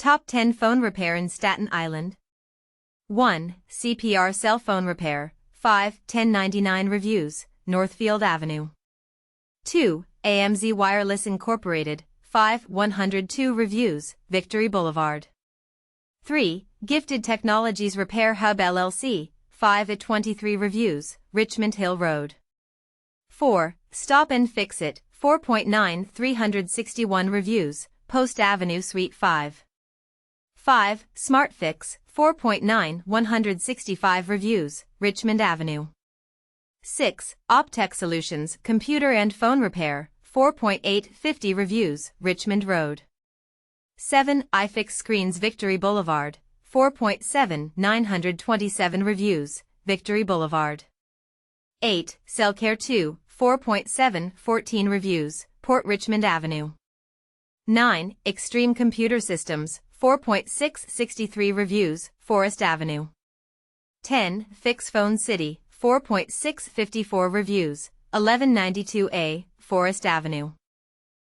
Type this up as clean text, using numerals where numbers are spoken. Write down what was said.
Top 10 Phone Repair in Staten Island. 1. CPR Cell Phone Repair, 5, 1099 Reviews, Northfield Avenue. 2. AMZ Wireless Inc, 5, 102 Reviews, Victory Blvd. 3. Gifted Technologies Repair Hub LLC, 5 at 23 Reviews, Richmond Hill Road. 4. Stop and Fix It, 4.9 361 Reviews, Post Avenue Suite 5. 5. Smart Fix, 4.9 165 Reviews, Richmond Avenue. 6. Optech Solutions Computer and Phone Repair, 4.8 50 Reviews, Richmond Road. 7. iFixScreens Victory Blvd, 4.7 927 Reviews, Victory Blvd. 8. Cellcare 2, 4.7 14 Reviews, Port Richmond Avenue. 9. Xtreme Computer Systems, 4.6 63 Reviews, Forest Avenue. 10. Fix Phone City, 4.6 54 Reviews, 1192 A, Forest Avenue.